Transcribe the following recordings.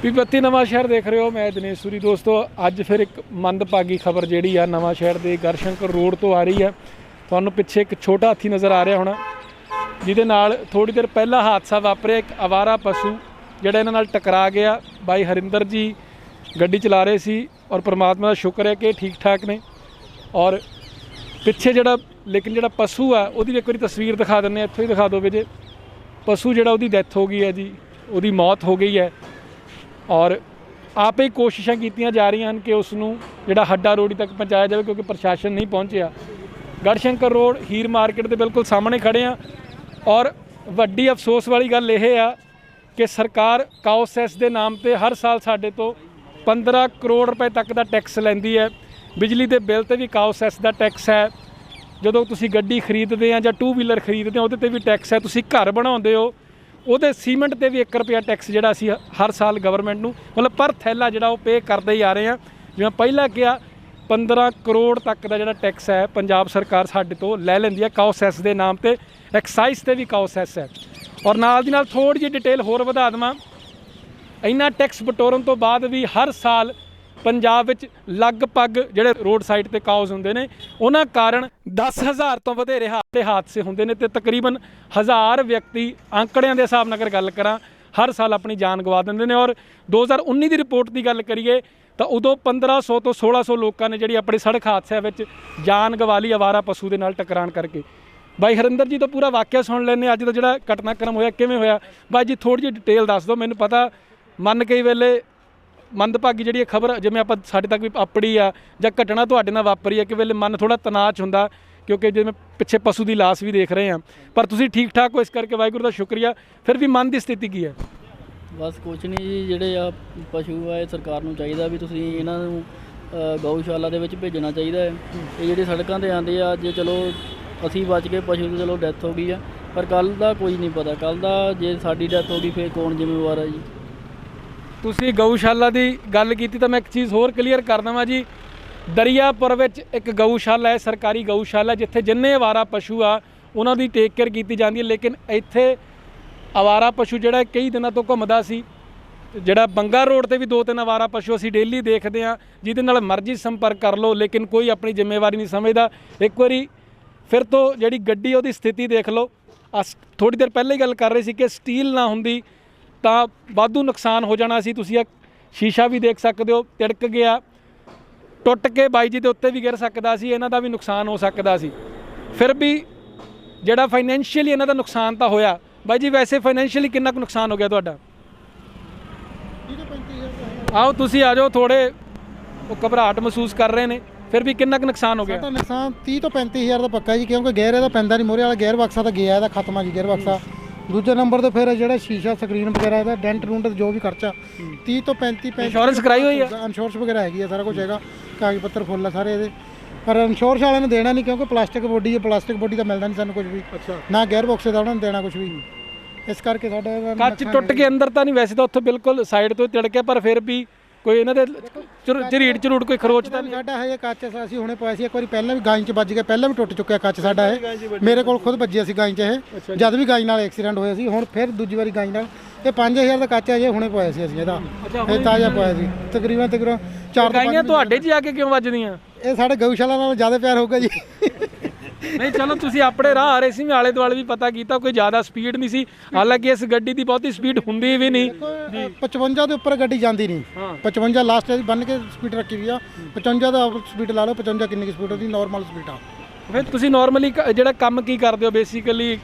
पीपत्ती नवां शहर देख रहे हो, मैं दिनेश सूरी। दोस्तों अज फिर एक मंदभागी खबर जी नवां शहर के गढ़शंकर रोड तो आ रही है। तुहानूं पिछे एक छोटा हाथी नज़र आ रहा होना, जिहदे नाल थोड़ी देर पहला हादसा वापरिया। एक आवारा पशु जिहड़ा इन्हां नाल टकरा गया। भाई हरिंदर जी गड्डी चला रहे सी और परमात्मा का शुक्र है कि ठीक ठाक ने। और पिछे जिहड़ा लेकिन जिहड़ा पशु है उहदी एक बारी तस्वीर दिखा दिंदे, इत्थों ही दिखा दो जी। पशु जिहड़ा उहदी डैथ हो गई है जी, उहदी मौत हो गई है। और आप ही कोशिशां कीतियां जा रही हैं कि उसनूं जिहड़ा हड्डा रोड़ी तक पहुँचाया जाए, क्योंकि प्रशासन नहीं पहुँचा। गढ़शंकर रोड हीर मार्केट के बिल्कुल सामने खड़े हैं। और वड्डी अफसोस वाली गल यह है कि सरकार काओ सैस के नाम पर हर साल साडे तो 15 करोड़ रुपए तक का टैक्स लैंदी है। बिजली के बिल पर भी काओ सैस का टैक्स है। जो तुसी गड्डी खरीदते हैं या 2 व्हीलर खरीदते हो उहदे ते भी टैक्स है। तुसी घर बनाउंदे हो ਉਹਦੇ सीमेंट ते भी 1 रुपया टैक्स ਜਿਹੜਾ ਅਸੀਂ हर साल गवर्नमेंट ਨੂੰ मतलब पर थैला ਜਿਹੜਾ ਉਹ पे करते ही आ रहे हैं। जिवें ਪਹਿਲਾਂ किया 15 करोड़ तक का ਜਿਹੜਾ टैक्स है पंजाब सरकार ਸਾਡੇ ਤੋਂ ਲੈ ਲੈਂਦੀ ਹੈ ਕਾਓ ਸੈਸ ਦੇ ਨਾਮ ਤੇ। एक्साइज ਤੇ भी काओ सैस है। और नाल दी नाल थोड़ी जी डिटेल होर वधा देवां। इन्ना टैक्स बटोरन तो बाद भी हर साल पंजाब विच लगभग जिहड़े रोड साइड ते काओज हुंदे ने उन्हां कारण 10,000 तो वधेरे हादसे हुंदे ने ते तकरीबन 1000 व्यक्ति आंकड़िਆਂ ਦੇ ਹਿਸਾਬ ਨਾਲ अगर गल करा हर साल अपनी जान गवा दिंदे ने। और 2019 की रिपोर्ट की गल करिए तो उदों 1500 तो 1600 लोगों ने जी अपने सड़क हादसों में जान गवा ली आवारा पशु के नाल टकराण करके। भाई हरिंदर जी तो पूरा वाक़या सुन लैने, अज का जो घटनाक्रम होया किवें होया। भाई जी थोड़ी जी डिटेल दस दो। मैनूं पता मन कई वेले मंदभागी जी खबर जिवें आपां साडे तक भी अपड़ी आ जां घटना तुहाडे नाल वापरी है कि वेले मन थोड़ा तनाव च हुंदा, क्योंकि जिवें पिछे पशु की लाश भी देख रहे हैं। पर तुसीं ठीक ठाक हो, इस करके वाहिगुरू का शुक्रिया। फिर भी मन की स्थिति की है? बस कुछ नहीं जी, ਜਿਹੜੇ ਆ ਪਸ਼ੂ ਆ ਸਰਕਾਰ ਨੂੰ ਚਾਹੀਦਾ ਵੀ ਤੁਸੀਂ ਇਹਨਾਂ ਨੂੰ ਗਊਸ਼ਾਲਾ ਦੇ ਵਿੱਚ ਭੇਜਣਾ ਚਾਹੀਦਾ ਹੈ। ਇਹ ਜਿਹੜੇ ਸੜਕਾਂ ਤੇ ਆਉਂਦੇ ਆ, ਜੇ ਚਲੋ ਅਸੀਂ ਬਚ ਗਏ, ਪਸ਼ੂ ਦੀ ਚਲੋ ਡੈਥ ਹੋ ਗਈ ਆ, ਪਰ ਕੱਲ੍ਹ ਦਾ ਕੋਈ ਨਹੀਂ ਪਤਾ। ਕੱਲ੍ਹ ਦਾ ਜੇ ਸਾਡੀ ਡੈਥ ਹੋ ਗਈ ਫਿਰ ਕੌਣ ਜ਼ਿੰਮੇਵਾਰ ਆ ਜੀ। ਤੁਸੀਂ ਗਊਸ਼ਾਲਾ ਦੀ ਗੱਲ ਕੀਤੀ ਤਾਂ ਮੈਂ ਇੱਕ ਚੀਜ਼ ਹੋਰ ਕਲੀਅਰ ਕਰ ਦੇਵਾਂ ਜੀ। ਦਰਿਆਪੁਰ ਵਿੱਚ ਇੱਕ ਗਊਸ਼ਾਲਾ ਹੈ, ਸਰਕਾਰੀ ਗਊਸ਼ਾਲਾ, ਜਿੱਥੇ ਜਿੰਨੇ ਅਵਾਰਾ ਪਸ਼ੂ ਆ ਉਹਨਾਂ ਦੀ ਟੇਕ ਕੇਅਰ ਕੀਤੀ ਜਾਂਦੀ ਹੈ। ਲੇਕਿਨ ਇੱਥੇ ਅਵਾਰਾ ਪਸ਼ੂ ਜਿਹੜਾ ਕਈ ਦਿਨਾਂ ਤੋਂ ਘੁੰਮਦਾ ਸੀ। ਜਿਹੜਾ ਬੰਗਾ ਰੋਡ ਤੇ ਵੀ 2-3 ਅਵਾਰਾ ਪਸ਼ੂ ਅਸੀਂ ਡੇਲੀ ਦੇਖਦੇ ਹਾਂ, ਜਿਹਦੇ ਨਾਲ ਮਰਜ਼ੀ ਸੰਪਰਕ ਕਰ ਲਓ, ਲੇਕਿਨ ਕੋਈ ਆਪਣੀ ਜ਼ਿੰਮੇਵਾਰੀ ਨਹੀਂ ਸਮਝਦਾ। ਇੱਕ ਵਾਰੀ ਫਿਰ ਤੋਂ ਜਿਹੜੀ ਗੱਡੀ ਉਹਦੀ ਸਥਿਤੀ ਦੇਖ ਲਓ। ਥੋੜ੍ਹੀ ਦੇਰ ਪਹਿਲਾਂ ਹੀ ਗੱਲ ਕਰ ਰਹੇ ਸੀ ਕਿ ਸਟੀਲ ਨਾ ਹੁੰਦੀ ਤਾਂ ਵਾਧੂ ਨੁਕਸਾਨ ਹੋ ਜਾਣਾ ਸੀ। ਤੁਸੀਂ ਸ਼ੀਸ਼ਾ ਵੀ ਦੇਖ ਸਕਦੇ ਹੋ, ਤਿੜਕ ਗਿਆ, ਟੁੱਟ ਕੇ ਬਾਈ ਜੀ ਦੇ ਉੱਤੇ ਵੀ ਗਿਰ ਸਕਦਾ ਸੀ, ਇਹਨਾਂ ਦਾ ਵੀ ਨੁਕਸਾਨ ਹੋ ਸਕਦਾ ਸੀ। ਫਿਰ ਵੀ ਜਿਹੜਾ ਫਾਈਨੈਂਸ਼ੀਅਲੀ ਇਹਨਾਂ ਦਾ ਨੁਕਸਾਨ ਤਾਂ ਹੋਇਆ। ਬਾਈ ਜੀ ਵੈਸੇ ਫਾਈਨੈਂਸ਼ੀਅਲੀ ਕਿੰਨਾ ਕੁ ਨੁਕਸਾਨ ਹੋ ਗਿਆ ਤੁਹਾਡਾ? ਆਓ ਤੁਸੀਂ ਆ ਜਾਓ, ਥੋੜ੍ਹੇ ਉਹ ਘਬਰਾਹਟ ਮਹਿਸੂਸ ਕਰ ਰਹੇ ਨੇ। ਫਿਰ ਵੀ ਕਿੰਨਾ ਕੁ ਨੁਕਸਾਨ ਹੋ ਗਿਆ? ਸਾਡਾ ਨੁਕਸਾਨ 30 ਤੋਂ 35,000 ਦਾ ਪੱਕਾ ਜੀ, ਕਿਉਂਕਿ ਗੇਅਰ ਇਹਦਾ ਪੈਂਦਾ ਨਹੀਂ, ਮੋਰੇ ਵਾਲਾ ਗੇਅਰ ਬਕਸਾ ਤਾਂ ਗਿਆ, ਇਹਦਾ ਖਤਮ ਆ ਜੀ ਗੇਅਰ ਬਕਸਾ। ਦੂਜੇ ਨੰਬਰ 'ਤੇ ਫਿਰ ਜਿਹੜਾ ਸ਼ੀਸ਼ਾ ਸਕਰੀਨ ਵਗੈਰਾ ਇਹਦਾ ਡੈਂਟ ਰੂੰਟ ਜੋ ਵੀ ਖਰਚਾ 30 ਤੋਂ 35 ਇੰਸ਼ੋਰੈਂਸ ਕਰਾਈ ਹੋਈ ਆ? ਇੰਸ਼ੋਰੈਂਸ ਵਗੈਰਾ ਹੈਗੀ ਆ, ਸਾਰਾ ਕੁਝ ਹੈਗਾ, ਕਾਗਜ਼ ਪੱਤਰ ਫੁੱਲ ਆ ਸਾਰੇ ਇਹਦੇ। ਪਰ ਇੰਸ਼ੋਰੈਂਸ ਵਾਲਿਆਂ ਨੇ ਦੇਣਾ ਨਹੀਂ, ਕਿਉਂਕਿ ਪਲਾਸਟਿਕ ਬੋਡੀ ਹੈ, ਪਲਾਸਟਿਕ ਬੋਡੀ ਦਾ ਮਿਲਦਾ ਨਹੀਂ ਸਾਨੂੰ ਕੁਝ ਵੀ। ਨਾ ਗੇਅਰ ਬਕਸ ਦਾ ਉਹਨਾਂ ਨੇ ਦੇਣਾ ਕੁਝ ਵੀ, ਇਸ ਕਰਕੇ ਸਾਡਾ ਕੱਚ ਟੁੱਟ ਕੇ ਅੰਦਰ ਤਾਂ ਨਹੀਂ, ਵੈਸੇ ਤਾਂ ਉੱਥੇ ਬਿਲਕੁਲ ਸਾਈਡ ਤੋਂ ਤਿੜਕਿਆ, ਪਰ ਫਿਰ ਵੀ ਕੋਈ ਇਹਨਾਂ ਦੇ ਝਰੀਟ ਕੋਈ ਖਰੋਚ ਤਾਂ ਨਹੀਂ? ਸਾਡਾ ਹੈ ਕੱਚ ਅਸੀਂ ਹੁਣੇ ਪਾਇਆ ਸੀ ਇੱਕ ਵਾਰੀ, ਪਹਿਲਾਂ ਵੀ ਗਾਂ 'ਚ ਵੱਜ ਗਿਆ, ਪਹਿਲਾਂ ਵੀ ਟੁੱਟ ਚੁੱਕਿਆ ਕੱਚ ਸਾਡਾ ਇਹ। ਮੇਰੇ ਕੋਲ ਖੁਦ ਵੱਜਿਆ ਸੀ ਗਾਂ 'ਚ ਇਹ, ਜਦ ਵੀ ਗਾਂ ਨਾਲ ਐਕਸੀਡੈਂਟ ਹੋਇਆ ਸੀ। ਹੁਣ ਫਿਰ ਦੂਜੀ ਵਾਰੀ ਗਾਂ ਨਾਲ ਇਹ 5000 ਦਾ ਕੱਚ ਹੈ ਜੇ ਹੁਣੇ ਪਾਇਆ ਸੀ ਅਸੀਂ ਇਹਦਾ, ਇਹ ਤਾਜ਼ਾ ਪਾਇਆ ਸੀ। ਤਕਰੀਬਨ 4 ਗਾਈਆਂ ਤੁਹਾਡੇ 'ਚ ਆ ਕੇ ਕਿਉਂ ਵੱਜਦੀਆਂ? ਇਹ ਸਾਡੇ ਗਊਸ਼ਾਲਾ ਨਾਲ ਜ਼ਿਆਦਾ ਪਿਆਰ ਹੋਊਗਾ ਜੀ। ਨਹੀਂ ਚਲੋ ਤੁਸੀਂ ਆਪਣੇ ਰਾਹ ਆ ਰਹੇ ਸੀ, ਮੈਂ ਆਲੇ ਦੁਆਲੇ ਵੀ ਪਤਾ ਕੀਤਾ, ਕੋਈ ਜ਼ਿਆਦਾ ਸਪੀਡ ਨਹੀਂ ਸੀ। ਹਾਲਾਂਕਿ ਇਸ ਗੱਡੀ ਦੀ ਬਹੁਤੀ ਸਪੀਡ ਹੁੰਦੀ ਵੀ ਨਹੀਂ। 55 ਦੇ ਉੱਪਰ ਗੱਡੀ ਜਾਂਦੀ ਨਹੀਂ। 55 ਲਾਸਟ ਬੰਨ ਕੇ ਸਪੀਡ ਰੱਖੀ ਵੀ ਆ। 55 ਦਾ ਸਪੀਡ ਲਾ ਲਓ, 55 ਕਿੰਨੀ ਕੀ ਸਪੀਡ ਉਹਦੀ ਨਾਰਮਲ ਸਪੀਡ ਆ। ਫਿਰ ਤੁਸੀਂ ਨਾਰਮਲੀ ਜਿਹੜਾ ਕੰਮ ਕੀ ਕਰਦੇ ਹੋ? ਬੇਸਿਕਲੀ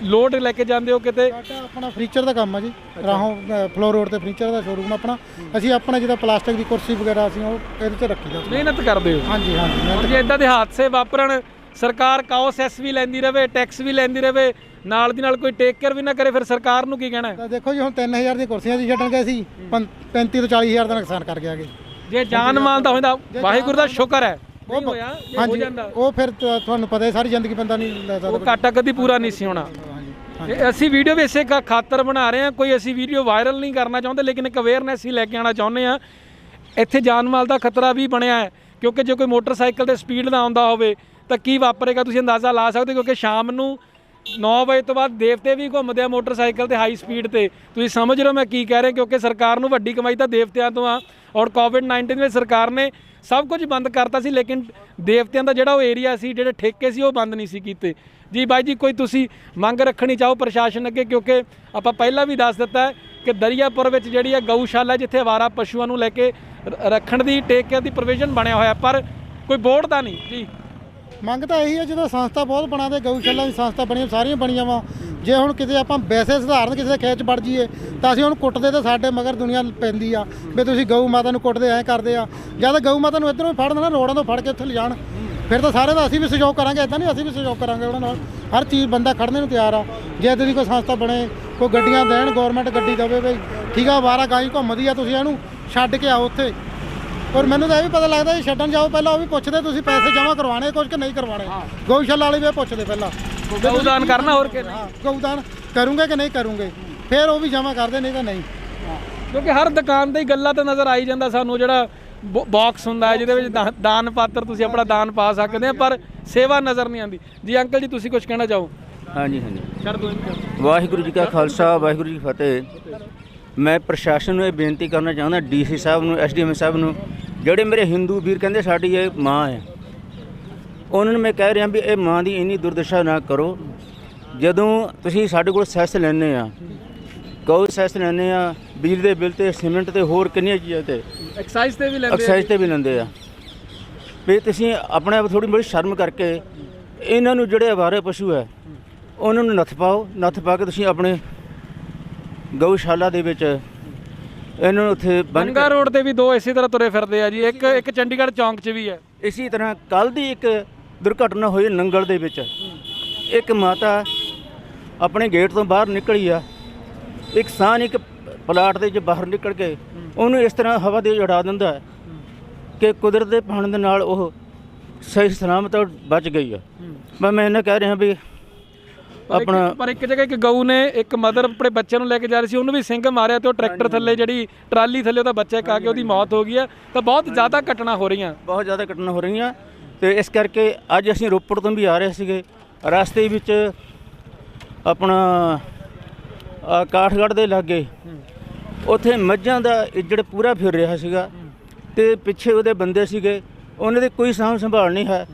ਲੋਡ ਲੈ ਕੇ ਜਾਂਦੇ ਹੋ ਕਿਤੇ? ਸਾਡਾ ਆਪਣਾ ਫਰਨੀਚਰ ਦਾ ਕੰਮ ਆ ਜੀ, ਰਾਹੋਂ ਫਲੋਰ ਰੋਡ ਤੇ ਫਰਨੀਚਰ ਦਾ ਸ਼ੋਰੂਮ ਆਪਣਾ। ਅਸੀਂ ਆਪਣਾ ਜਿਹੜਾ ਪਲਾਸਟਿਕ ਦੀ ਕੁਰਸੀ ਵਗੈਰਾ ਅਸੀਂ ਉਹ ਇਹਦੇ 'ਚ ਰੱਖੀ ਦਾ। ਮਿਹਨਤ ਕਰਦੇ ਹੋ? ਹਾਂਜੀ ਹਾਂਜੀ। ਜੇ ਇੱਦਾਂ ਦੇ ਹਾਦਸੇ ਵਾਪਰਨ, ਸਰਕਾਰ ਕਾਓ ਸੈਸ ਵੀ ਲੈਂਦੀ ਰਹੇ, ਟੈਕਸ ਵੀ ਲੈਂਦੀ ਰਹੇ, ਨਾਲ ਦੀ ਨਾਲ ਕੋਈ ਟੇਕ ਕੇਅਰ ਵੀ ਨਾ ਕਰੇ, ਫਿਰ ਸਰਕਾਰ ਨੂੰ ਕੀ ਕਹਿਣਾ? ਤਾਂ ਦੇਖੋ ਜੀ, ਹੁਣ 3000 ਦੀਆਂ ਕੁਰਸੀਆਂ ਸੀ ਛੱਡਣ ਗਏ ਸੀ, 35 ਤੋਂ 40,000 ਦਾ ਨੁਕਸਾਨ ਕਰ ਗਿਆ। ਜੇ ਜਾਨ ਮਾਲ ਦਾ ਹੁੰਦਾ ਵਾਹਿਗੁਰੂ ਦਾ ਸ਼ੁਕਰ ਹੈ। ਹਾਂਜੀ, ਉਹ ਫਿਰ ਤੁਹਾਨੂੰ ਪਤਾ ਹੈ ਸਾਰੀ ਜ਼ਿੰਦਗੀ ਬੰਦਾ ਨਹੀਂ ਲੈ ਸਕਦਾ, ਉਹ ਘਾਟਾ ਕਦੀ ਪੂਰਾ ਨਹੀਂ ਸੀ ਹੋਣਾ। ਅਸੀਂ ਵੀਡੀਓ ਵੀ ਇਸੇ ਖਾਤਰ ਬਣਾ ਰਹੇ ਹਾਂ, ਕੋਈ ਅਸੀਂ ਵੀਡੀਓ ਵਾਇਰਲ ਨਹੀਂ ਕਰਨਾ ਚਾਹੁੰਦੇ, ਲੇਕਿਨ ਇੱਕ ਅਵੇਅਰਨੈਸ ਹੀ ਲੈ ਕੇ ਆਉਣਾ ਚਾਹੁੰਦੇ ਹਾਂ। ਇੱਥੇ ਜਾਨ ਮਾਲ ਦਾ ਖਤਰਾ ਵੀ ਬਣਿਆ ਹੈ, ਕਿਉਂਕਿ ਜੇ ਕੋਈ ਮੋਟਰਸਾਈਕਲ 'ਤੇ ਸਪੀਡ ਨਾ ਆਉਂਦਾ ਹੋਵੇ ਤਾਂ ਕੀ ਵਾਪਰੇਗਾ ਤੁਸੀਂ ਅੰਦਾਜ਼ਾ ਲਾ ਸਕਦੇ ਹੋ। ਕਿਉਂਕਿ ਸ਼ਾਮ ਨੂੰ 9 ਵਜੇ ਤੋਂ ਬਾਅਦ ਦੇਵਤੇ ਵੀ ਘੁੰਮਦੇ ਆ ਮੋਟਰਸਾਈਕਲ ਤੇ ਹਾਈ ਸਪੀਡ ਤੇ। ਤੁਸੀਂ ਸਮਝ ਰਹੇ ਹੋ ਮੈਂ ਕੀ ਕਹਿ ਰਿਹਾ, ਕਿਉਂਕਿ ਸਰਕਾਰ ਨੂੰ ਵੱਡੀ ਕਮਾਈ ਤਾਂ ਦੇਵਤਿਆਂ ਤੋਂ ਆ। ਔਰ ਕੋਵਿਡ-19 ਵਿੱਚ ਸਰਕਾਰ ਨੇ ਸਭ ਕੁਝ ਬੰਦ ਕਰਤਾ ਸੀ, ਲੇਕਿਨ ਦੇਵਤਿਆਂ ਦਾ ਜਿਹੜਾ ਉਹ ਏਰੀਆ ਸੀ, ਜਿਹੜੇ ਠੇਕੇ ਸੀ, ਉਹ ਬੰਦ ਨਹੀਂ ਸੀ ਕੀਤੇ। ਜੀ ਬਾਈ ਜੀ, ਕੋਈ ਤੁਸੀਂ ਮੰਗ ਰੱਖਣੀ ਚਾਹੋ ਪ੍ਰਸ਼ਾਸਨ ਅੱਗੇ? ਕਿਉਂਕਿ ਆਪਾਂ ਪਹਿਲਾਂ ਵੀ ਦੱਸ ਦਿੱਤਾ ਹੈ ਕਿ ਦਰਿਆਪੁਰ ਵਿੱਚ ਜਿਹੜੀ ਹੈ ਗਊਸ਼ਾਲਾ, ਜਿੱਥੇ ਅਵਾਰਾ ਪਸ਼ੂਆਂ ਨੂੰ ਲੈ ਕੇ ਰੱਖਣ ਦੀ ਟੇਕ ਕੇਅਰ ਦੀ ਪ੍ਰੋਵੀਜ਼ਨ ਬਣਿਆ ਹੋਇਆ, ਪਰ ਕੋਈ ਬੋਰਡ ਤਾਂ ਨਹੀਂ ਜੀ। ਮੰਗ ਤਾਂ ਇਹੀ ਹੈ, ਜਦੋਂ ਸੰਸਥਾ ਬਹੁਤ ਬਣਾ ਦੇ, ਗਊਸ਼ਾਲਾ ਦੀ ਸੰਸਥਾ ਬਣੀ, ਸਾਰੀਆਂ ਬਣੀਆਂ ਵਾ। ਜੇ ਹੁਣ ਕਿਤੇ ਆਪਾਂ ਵੈਸੇ ਸਧਾਰਨ ਕਿਸੇ ਦੇ ਖੇਤ 'ਚ ਵੜ ਜਾਈਏ ਤਾਂ ਅਸੀਂ ਹੁਣ ਕੁੱਟਦੇ ਤਾਂ ਸਾਡੇ ਮਗਰ ਦੁਨੀਆ ਪੈਂਦੀ ਆ ਵੀ ਤੁਸੀਂ ਗਊ ਮਾਤਾ ਨੂੰ ਕੁੱਟਦੇ ਐਂ ਕਰਦੇ ਆ। ਜਦ ਗਊ ਮਾਤਾ ਨੂੰ ਇੱਧਰੋਂ ਫੜ ਦੇਣਾ, ਰੋਡਾਂ ਤੋਂ ਫੜ ਕੇ ਉੱਥੇ ਲਿਜਾਣ, ਫਿਰ ਤਾਂ ਸਾਰੇ ਦਾ ਅਸੀਂ ਵੀ ਸਹਿਯੋਗ ਕਰਾਂਗੇ। ਇੱਦਾਂ ਨਹੀਂ, ਅਸੀਂ ਵੀ ਸਹਿਯੋਗ ਕਰਾਂਗੇ ਉਹਨਾਂ ਨਾਲ। ਹਰ ਚੀਜ਼ ਬੰਦਾ ਖੜਨੇ ਨੂੰ ਤਿਆਰ ਆ। ਜੇ ਇੱਦਾਂ ਦੀ ਕੋਈ ਸੰਸਥਾ ਬਣੇ, ਕੋਈ ਗੱਡੀਆਂ ਦੇਣ, ਗੌਰਮੈਂਟ ਗੱਡੀ ਦੇਵੇ ਬਈ ਠੀਕ ਆ, ਅਵਾਰਾ ਗਾਂ ਘੁੰਮਦੀ ਆ, ਤੁਸੀਂ ਇਹਨੂੰ ਛੱਡ ਕੇ ਆਓ ਉੱਥੇ। ਔਰ ਮੈਨੂੰ ਤਾਂ ਇਹ ਵੀ ਪਤਾ ਲੱਗਦਾ ਜੀ, ਛੱਡਣ ਜਾਓ ਪਹਿਲਾਂ ਉਹ ਵੀ ਪੁੱਛਦੇ ਤੁਸੀਂ ਪੈਸੇ ਜਮ੍ਹਾਂ ਕਰਵਾਉਣੇ ਕੁਝ ਕਿ ਨਹੀਂ ਕਰਵਾਉਣੇ। ਗਊਸ਼ਾਲਾ ਵਾਲੇ ਵੀ ਇਹ ਪੁੱਛਦੇ ਪਹਿਲਾਂ ਗਊਦਾਨ ਕਰਨਾ ਹੋਰ ਕਿ ਹਾਂ, ਗਊਦਾਨ ਕਰੂੰਗੇ ਕਿ ਨਹੀਂ ਕਰੂੰਗੇ, ਫਿਰ ਉਹ ਵੀ ਜਮ੍ਹਾਂ ਕਰਦੇ, ਨਹੀਂ ਤਾਂ ਨਹੀਂ। ਕਿਉਂਕਿ ਹਰ ਦੁਕਾਨ ਤੇ ਹੀ ਗੱਲਾਂ ਤਾਂ ਨਜ਼ਰ ਆਈ ਜਾਂਦਾ ਸਾਨੂੰ, ਜਿਹੜਾ ਬਾਕਸ ਹੁੰਦਾ ਹੈ ਜਿਹਦੇ ਵਿੱਚ ਦਾਨ ਪਾਤਰ ਤੁਸੀਂ ਆਪਣਾ ਦਾਨ ਪਾ ਸਕਦੇ ਆ, ਪਰ ਸੇਵਾ ਨਜ਼ਰ ਨਹੀਂ ਆਉਂਦੀ। ਜੀ ਅੰਕਲ ਜੀ, ਤੁਸੀਂ ਕੁਝ ਕਹਿਣਾ ਚਾਹੋ? ਹਾਂਜੀ ਹਾਂਜੀ, ਛੱਡ ਦੋ। ਵਾਹਿਗੁਰੂ ਜੀ ਕਾ ਖਾਲਸਾ, ਵਾਹਿਗੁਰੂ ਜੀ ਕੀ ਫਤਿਹ। ਮੈਂ ਪ੍ਰਸ਼ਾਸਨ ਨੂੰ ਇਹ ਬੇਨਤੀ ਕਰਨਾ ਚਾਹੁੰਦਾ, ਡੀਸੀ ਸਾਹਿਬ ਨੂੰ, ਐਸਡੀਐਮ ਸਾਹਿਬ ਨੂੰ, ਜਿਹੜੇ ਮੇਰੇ ਹਿੰਦੂ ਵੀਰ ਕਹਿੰਦੇ ਸਾਡੀ ਇਹ ਮਾਂ ਹੈ, ਉਹਨਾਂ ਨੂੰ ਮੈਂ ਕਹਿ ਰਿਹਾ ਵੀ ਇਹ ਮਾਂ ਦੀ ਇੰਨੀ ਦੁਰਦਸ਼ਾ ਨਾ ਕਰੋ। ਜਦੋਂ ਤੁਸੀਂ ਸਾਡੇ ਕੋਲ ਸੈਸ ਲੈਂਦੇ ਆ, ਗਊ ਸੈਸ ਲੈਂਦੇ ਆ, ਬਿਜਲੀ ਦੇ ਬਿੱਲ ਤੇ, ਸੀਮੈਂਟ ਤੇ, ਹੋਰ ਕਿੰਨੀਆਂ ਚੀਜ਼ਾਂ ਤੇ, ਐਕਸਾਈਜ਼ ਤੇ ਵੀ ਲੈਂਦੇ, ਐਕਸਾਈਜ਼ ਤੇ ਵੀ ਲੈਂਦੇ ਆ, ਵੀ ਤੁਸੀਂ ਆਪਣੇ ਆਪ ਥੋੜ੍ਹੀ ਬੜੀ ਸ਼ਰਮ ਕਰਕੇ ਇਹਨਾਂ ਨੂੰ ਜਿਹੜੇ ਅਵਾਰੇ ਪਸ਼ੂ ਹੈ ਉਹਨਾਂ ਨੂੰ ਨੱਥ ਪਾਓ। ਨੱਥ ਪਾ ਕੇ ਤੁਸੀਂ ਆਪਣੇ ਗਊਸ਼ਾਲਾ ਦੇ ਵਿੱਚ ਇਹਨਾਂ ਨੂੰ ਉੱਥੇ ਬੰਨ੍ਹ ਬੰਗਾ ਰੋਡ ਤੇ ਵੀ ਦੋ ਇਸੇ ਤਰ੍ਹਾਂ ਤੁਰੇ ਫਿਰਦੇ ਆ ਜੀ। ਇੱਕ ਚੰਡੀਗੜ੍ਹ ਚੌਂਕ 'ਚ ਵੀ ਹੈ। ਇਸੇ ਤਰ੍ਹਾਂ ਕੱਲ੍ਹ ਦੀ ਇੱਕ ਦੁਰਘਟਨਾ ਹੋਈ ਨੰਗਲ ਦੇ ਵਿੱਚ। ਇੱਕ ਮਾਤਾ ਆਪਣੇ ਗੇਟ ਤੋਂ ਬਾਹਰ ਨਿਕਲੀ ਆ, ਇੱਕ ਕਿਸਾਨ ਇੱਕ ਪਲਾਟ ਦੇ 'ਚ ਬਾਹਰ ਨਿਕਲ ਕੇ ਉਹਨੂੰ ਇਸ ਤਰ੍ਹਾਂ ਹਵਾ ਦੇ ਉਡਾ ਦਿੰਦਾ ਹੈ ਕਿ ਕੁਦਰਤ ਦੇ ਪਾਣ ਦੇ ਨਾਲ ਉਹ ਸਹੀ ਸਲਾਮਤ ਬਚ ਗਈ ਆ। ਮੈਂ ਇਹਨਾਂ ਕਹਿ ਰਿਹਾ ਵੀ ਆਪਣਾ ਪਰ ਇੱਕ ਜਗ੍ਹਾ ਇੱਕ ਗਊ ਨੇ, ਇੱਕ ਮਦਰ ਆਪਣੇ ਬੱਚੇ ਨੂੰ ਲੈ ਕੇ ਜਾ ਰਹੀ ਸੀ, ਉਹਨੂੰ ਵੀ ਸਿੰਗ ਮਾਰਿਆ ਤੇ ਉਹ ਟਰੈਕਟਰ ਥੱਲੇ, ਜਿਹੜੀ ਟਰਾਲੀ ਥੱਲੇ ਉਹਦਾ ਬੱਚਾ ਕਾ ਕੇ ਉਹਦੀ ਮੌਤ ਹੋ ਗਈ ਹੈ। ਤਾਂ ਬਹੁਤ ਜ਼ਿਆਦਾ ਘਟਨਾ ਹੋ ਰਹੀਆਂ, ਬਹੁਤ ਜ਼ਿਆਦਾ ਘਟਨਾ ਹੋ ਰਹੀਆਂ। ਤੇ ਇਸ ਕਰਕੇ ਅੱਜ ਅਸੀਂ ਰੋਪੜ ਤੋਂ ਵੀ ਆ ਰਹੇ ਸੀਗੇ, ਰਸਤੇ ਵਿੱਚ ਆਪਣਾ ਕਾਠਗੜ੍ਹ ਦੇ ਲਾਗੇ ਉੱਥੇ ਮੱਝਾਂ ਦਾ ਇੱਜੜ ਪੂਰਾ ਫਿਰ ਰਿਹਾ ਸੀਗਾ ਤੇ ਪਿੱਛੇ ਉਹਦੇ ਬੰਦੇ ਸੀਗੇ, ਉਹਨਾਂ ਦੀ ਕੋਈ ਸਾਂਭ ਸੰਭਾਲ ਨਹੀਂ ਹੈ।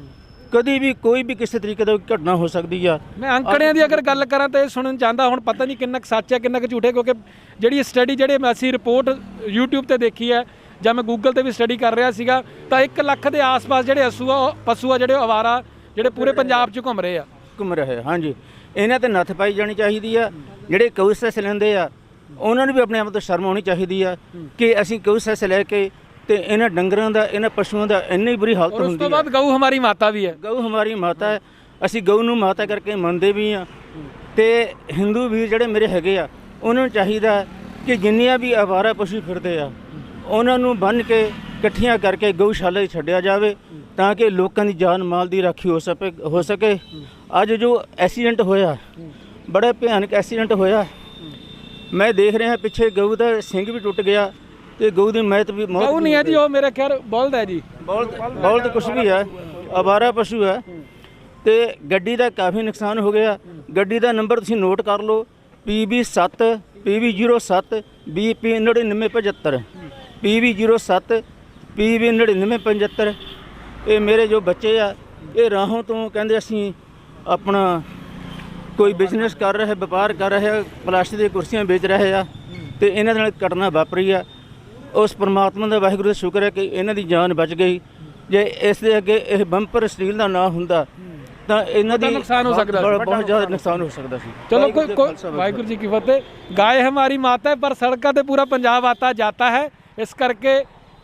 ਕਦੀ ਵੀ ਕੋਈ ਵੀ ਕਿਸੇ ਤਰੀਕੇ ਦਾ ਘਟਨਾ ਹੋ ਸਕਦੀ ਆ। ਮੈਂ ਅੰਕੜਿਆਂ ਦੀ ਅਗਰ ਗੱਲ ਕਰਾਂ ਤਾਂ ਇਹ ਸੁਣਨ ਚਾਹੁੰਦਾ, ਹੁਣ ਪਤਾ ਨਹੀਂ ਕਿੰਨਾ ਕੁ ਸੱਚ ਹੈ ਕਿੰਨਾ ਕੁ ਝੂਠ ਹੈ, ਕਿਉਂਕਿ ਜਿਹੜੀ ਸਟੱਡੀ, ਜਿਹੜੇ ਅਸੀਂ ਰਿਪੋਰਟ YouTube ਤੇ ਦੇਖੀ ਹੈ ਜਾਂ ਮੈਂ Google ਤੇ ਵੀ ਸਟੱਡੀ ਕਰ ਰਿਹਾ ਸੀਗਾ, ਤਾਂ 1 ਲੱਖ ਦੇ ਆਸ-ਪਾਸ ਜਿਹੜੇ ਪਸ਼ੂ ਆ ਜਿਹੜੇ ਅਵਾਰਾ, ਜਿਹੜੇ ਪੂਰੇ ਪੰਜਾਬ 'ਚ ਘੁੰਮ ਰਹੇ ਆ। ਹਾਂਜੀ, ਇਹਨਾਂ ਤੇ ਨੱਥ ਪਾਈ ਜਾਣੀ ਚਾਹੀਦੀ ਆ। ਜਿਹੜੇ ਗਊ ਸੈਸ ਲੈਂਦੇ ਆ ਉਹਨਾਂ ਨੂੰ ਵੀ ਆਪਣੇ ਆਪ ਤੋਂ ਸ਼ਰਮ ਆਉਣੀ ਚਾਹੀਦੀ ਆ ਕਿ ਅਸੀਂ ਗਊ ਸੈਸ ਲੈ ਕੇ ਤੇ ਇਹਨਾਂ ਡੰਗਰਾਂ ਦਾ, ਇਹਨਾਂ ਪਸ਼ੂਆਂ ਦਾ ਇੰਨੀ ਬੁਰੀ ਹਾਲਤ ਹੁੰਦੀ ਹੈ। ਉਸ ਤੋਂ ਬਾਅਦ ਗਊ ਹਮਾਰੀ ਮਾਤਾ ਵੀ ਹੈ। ਗਊ ਹਮਾਰੀ ਮਾਤਾ ਹੈ, ਅਸੀਂ ਗਊ ਨੂੰ ਮਾਤਾ ਕਰਕੇ ਮੰਨਦੇ ਵੀ ਆ। ਤੇ ਹਿੰਦੂ ਵੀਰ ਜਿਹੜੇ ਮੇਰੇ ਹੈਗੇ ਆ, ਉਹਨਾਂ ਨੂੰ ਚਾਹੀਦਾ ਕਿ ਜਿੰਨੀਆਂ ਵੀ ਅਵਾਰਾ ਪਸ਼ੂ ਫਿਰਦੇ ਆ ਉਹਨਾਂ ਨੂੰ ਬੰਨ੍ਹ ਕੇ ਇਕੱਠੀਆਂ ਕਰਕੇ ਗਊਸ਼ਾਲਾ 'ਚ ਛੱਡਿਆ ਜਾਵੇ, ਤਾਂ ਕਿ ਲੋਕਾਂ ਦੀ ਜਾਨ ਮਾਲ ਦੀ ਰਾਖੀ ਹੋ ਸਕੇ। ਅੱਜ ਜੋ ਐਕਸੀਡੈਂਟ ਹੋਇਆ, ਬੜਾ ਭਿਆਨਕ ਐਕਸੀਡੈਂਟ ਹੋਇਆ, ਮੈਂ ਦੇਖ ਰਿਹਾ ਪਿੱਛੇ ਗਊ ਦਾ ਸਿੰਗ ਵੀ ਟੁੱਟ ਗਿਆ ਤੇ ਗਊ ਦੀ ਮੌਤ ਵੀ ਗਊ ਨਹੀਂ ਹੈ ਜੀ, ਉਹ ਮੇਰੇ ਖਿਆਲ ਬਲਦ ਹੈ ਜੀ। ਬਲਦ ਕੁਛ ਵੀ ਹੈ, ਅਵਾਰਾ ਪਸ਼ੂ ਹੈ। ਤੇ ਗੱਡੀ ਦਾ ਕਾਫੀ ਨੁਕਸਾਨ ਹੋ ਗਿਆ। ਗੱਡੀ ਦਾ ਨੰਬਰ ਤੁਸੀਂ ਨੋਟ ਕਰ ਲਓ, PB7 PB07 BP 9975 PB07 PB 9975। ਇਹ ਮੇਰੇ ਜੋ ਬੱਚੇ ਆ, ਇਹ ਰਾਹੋਂ ਤੋਂ ਕਹਿੰਦੇ ਅਸੀਂ ਆਪਣਾ ਕੋਈ ਬਿਜ਼ਨਸ ਕਰ ਰਹੇ, ਵਪਾਰ ਕਰ ਰਹੇ, ਪਲਾਸਟਿਕ ਦੀਆਂ ਕੁਰਸੀਆਂ ਵੇਚ ਰਹੇ ਆ ਤੇ ਇਹਨਾਂ ਨਾਲ ਘਟਨਾ ਵਾਪਰੀ ਆ। ਉਸ ਪਰਮਾਤਮਾ ਦਾ ਵਾਹਿਗੁਰੂ ਦਾ ਸ਼ੁਕਰ ਹੈ ਕਿ ਇਹਨਾਂ ਦੀ ਜਾਨ ਬਚ ਗਈ। ਜੇ ਇਸ ਦੇ ਅੱਗੇ ਇਹ ਬੰਪਰ ਸਟੀਲ ਦਾ ਨਾ ਹੁੰਦਾ ਤਾਂ ਇਹਨਾਂ ਦੀ ਨੁਕਸਾਨ ਹੋ ਸਕਦਾ, ਬਹੁਤ ਜ਼ਿਆਦਾ ਨੁਕਸਾਨ ਹੋ ਸਕਦਾ ਸੀ। चलो कोई वाहिगुरू जी की फतेह। गाय हमारी माता है पर सड़कों ते पूरा पंजाब आता जाता है, इस करके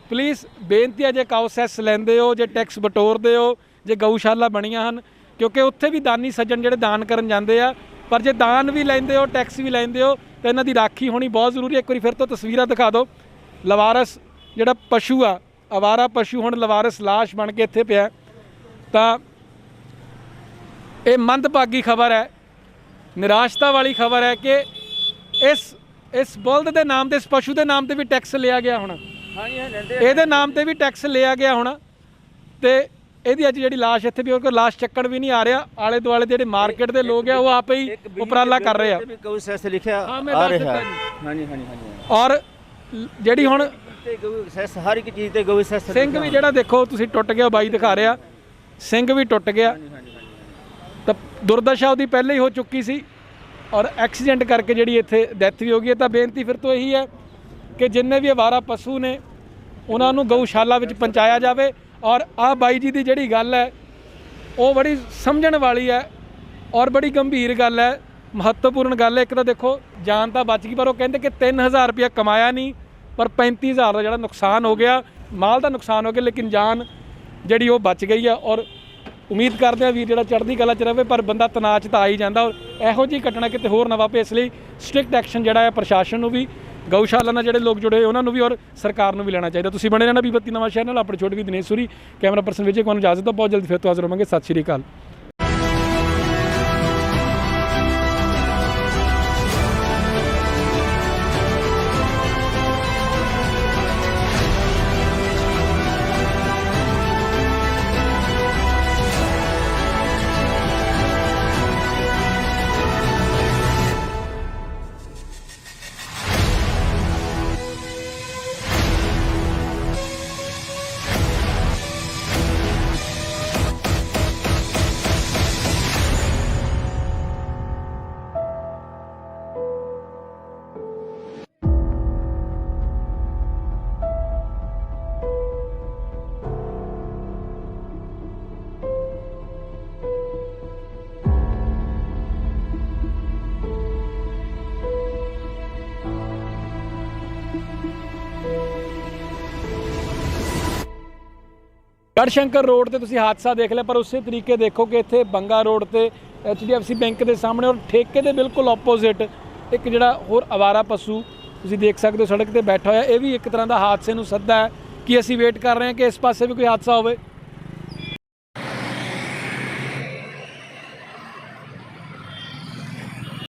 प्लीज़ बेनती है जे काउ सैस लैंदे हो, जे टैक्स बटोरदे हो, जे गऊशाला बणीਆਂ ਹਨ, ਕਿਉਂਕਿ ਉੱਥੇ ਵੀ ਦਾਨੀ ਸੱਜਣ ਜਿਹੜੇ ਦਾਨ ਕਰਨ ਜਾਂਦੇ ਆ, ਪਰ ਜੇ ਦਾਨ ਵੀ ਲੈਂਦੇ ਹੋ, ਟੈਕਸ ਵੀ ਲੈਂਦੇ ਹੋ, ਤਾਂ ਇਹਨਾਂ ਦੀ ਰਾਖੀ ਹੋਣੀ ਬਹੁਤ ਜ਼ਰੂਰੀ ਹੈ। ਇੱਕ ਵਾਰੀ ਫਿਰ ਤੋਂ ਤਸਵੀਰਾਂ ਦਿਖਾ ਦਿਓ। ਲਵਾਰਸ ਜਿਹੜਾ ਪਸ਼ੂ ਆ, ਅਵਾਰਾ ਪਸ਼ੂ ਹੁਣ ਲਵਾਰਸ ਲਾਸ਼ ਬਣ ਕੇ ਇੱਥੇ ਪਿਆ। ਤਾਂ ਇਹ ਮੰਦਭਾਗੀ ਖਬਰ ਹੈ, ਨਿਰਾਸ਼ਤਾ ਵਾਲੀ ਖਬਰ ਹੈ ਕਿ ਇਸ ਬਲਦ ਦੇ ਨਾਮ ਤੇ, ਇਸ ਪਸ਼ੂ ਦੇ ਨਾਮ ਤੇ ਵੀ ਟੈਕਸ ਲਿਆ ਗਿਆ ਹੋਣਾ। ਇਹਦੇ ਨਾਮ ਤੇ ਵੀ ਟੈਕਸ ਲਿਆ ਗਿਆ ਹੋਣਾ। ਤੇ ਇਹਦੀ ਅੱਜ ਜਿਹੜੀ ਲਾਸ਼ ਇੱਥੇ ਵੀ ਕੋਈ ਲਾਸ਼ ਚੱਕਣ ਵੀ ਨਹੀਂ ਆ ਰਿਹਾ। ਆਲੇ ਦੁਆਲੇ ਦੇ ਜਿਹੜੇ ਮਾਰਕੀਟ ਦੇ ਲੋਕ ਆ ਉਹ ਆਪੇ ਹੀ ਉਪਰਾਲਾ ਕਰ ਰਹੇ ਆ। ਗਊ ਸੈਸ ਲਿਖਿਆ ਹਾਂ, ਮੈਂ ਆ ਦੱਸ ਰਿਹਾ। ਦਿੱਤਾ ਹਾਂਜੀ ਹਾਂਜੀ ਹਾਂਜੀ। ਔਰ ਜਿਹੜੀ ਹੁਣ ਤੇ ਗਊ ਸੈਸ ਹਰ ਇੱਕ ਚੀਜ਼ ਤੇ ਗਊ ਸੈਸ ਸਿੰਘ ਵੀ ਜਿਹੜਾ ਦੇਖੋ ਤੁਸੀਂ ਟੁੱਟ ਗਿਆ, ਬਾਈ ਦਿਖਾ ਰਿਹਾ ਸਿੰਘ ਵੀ ਟੁੱਟ ਗਿਆ। ਤਾਂ ਦੁਰਦਸ਼ਾ ਉਹਦੀ ਪਹਿਲੇ ਹੀ ਹੋ ਚੁੱਕੀ ਸੀ ਔਰ ਐਕਸੀਡੈਂਟ ਕਰਕੇ ਜਿਹੜੀ ਇੱਥੇ ਡੈਥ ਵੀ ਹੋ ਗਈ ਹੈ। ਤਾਂ ਬੇਨਤੀ ਫਿਰ ਤੋਂ ਇਹੀ ਹੈ ਕਿ ਜਿੰਨੇ ਵੀ ਅਵਾਰਾ ਪਸ਼ੂ ਨੇ ਉਹਨਾਂ ਨੂੰ ਗਊਸ਼ਾਲਾ ਵਿੱਚ ਪਹੁੰਚਾਇਆ ਜਾਵੇ। ਔਰ ਆਹ ਬਾਈ ਜੀ ਦੀ ਜਿਹੜੀ ਗੱਲ ਹੈ ਉਹ ਬੜੀ ਸਮਝਣ ਵਾਲੀ ਹੈ ਔਰ ਬੜੀ ਗੰਭੀਰ ਗੱਲ ਹੈ, ਮਹੱਤਵਪੂਰਨ ਗੱਲ ਹੈ। ਇੱਕ ਤਾਂ ਦੇਖੋ ਜਾਨ ਤਾਂ ਬਚ ਗਈ, ਪਰ ਉਹ ਕਹਿੰਦੇ ਕਿ 3000 ਰੁਪਇਆ ਕਮਾਇਆ ਨਹੀਂ, ਪਰ 35000 ਦਾ ਜਿਹੜਾ ਨੁਕਸਾਨ ਹੋ ਗਿਆ, ਮਾਲ ਦਾ ਨੁਕਸਾਨ ਹੋ ਗਿਆ, ਲੇਕਿਨ ਜਾਨ ਜਿਹੜੀ ਉਹ ਬਚ ਗਈ ਹੈ। ਔਰ ਉਮੀਦ ਕਰਦੇ ਆ ਵੀਰ ਜਿਹੜਾ ਚੜ੍ਹਦੀ ਕਲਾ 'ਚ ਰਵੇ, ਪਰ ਬੰਦਾ ਤਣਾਅ 'ਚ ਤਾਂ ਆ ਹੀ ਜਾਂਦਾ। ਔਰ ਇਹੋ ਜਿਹੀ ਘਟਨਾ ਕਿਤੇ ਹੋਰ ਨਾ ਵਾਪਰੇ, ਇਸ ਲਈ ਸਟ੍ਰਿਕਟ ਐਕਸ਼ਨ ਜਿਹੜਾ ਹੈ ਪ੍ਰਸ਼ਾਸਨ ਨੂੰ ਵੀ, ਗਊਸ਼ਾਲਾ ਨਾਲ ਜਿਹੜੇ ਲੋਕ ਜੁੜੇ ਹੋਏ ਉਹਨਾਂ ਨੂੰ ਵੀ ਔਰ ਸਰਕਾਰ ਨੂੰ ਵੀ ਲੈਣਾ ਚਾਹੀਦਾ। ਤੁਸੀਂ ਬਣੇ ਰਹਿਣਾ B32 ਨਵਾਂ ਸ਼ਹਿਰ ਨਾਲ। ਆਪਣੇ ਛੋਟੇ ਵੀ ਦਿਨੇਸ਼ ਸੂਰੀ, ਕੈਮਰਾ ਪਰਸਨ ਵਿਜੇ ਕੁਮਾਰ ਨੂੰ ਇਜਾਜ਼ਤ ਦਿਓ। ਬਹੁਤ ਜਲਦੀ ਫਿਰ ਤੋਂ ਹਾਜ਼ਰ ਹੋਵਾਂਗੇ। ਸਤਿ ਸ਼੍ਰੀ ਅਕਾਲ। ਗੜਸ਼ੰਕਰ ਰੋਡ ਤੇ ਤੁਸੀਂ ਹਾਦਸਾ ਦੇਖ ਲਿਆ, ਪਰ ਉਸੇ ਤਰੀਕੇ ਦੇਖੋ ਕਿ ਇੱਥੇ ਬੰਗਾ ਰੋਡ ਤੇ HDFC ਬੈਂਕ ਦੇ ਸਾਹਮਣੇ ਔਰ ਠੇਕੇ ਦੇ ਬਿਲਕੁਲ ਆਪੋਜ਼ਿਟ ਇੱਕ ਜਿਹੜਾ ਹੋਰ ਅਵਾਰਾ ਪਸ਼ੂ ਤੁਸੀਂ ਦੇਖ ਸਕਦੇ ਹੋ ਸੜਕ ਤੇ ਬੈਠਾ ਹੋਇਆ। ਇਹ ਵੀ ਇੱਕ ਤਰ੍ਹਾਂ ਦਾ ਹਾਦਸੇ ਨੂੰ ਸੱਦਾ ਹੈ ਕਿ ਅਸੀਂ ਵੇਟ ਕਰ ਰਹੇ ਹਾਂ ਕਿ ਇਸ ਪਾਸੇ ਵੀ ਕੋਈ ਹਾਦਸਾ ਹੋਵੇ।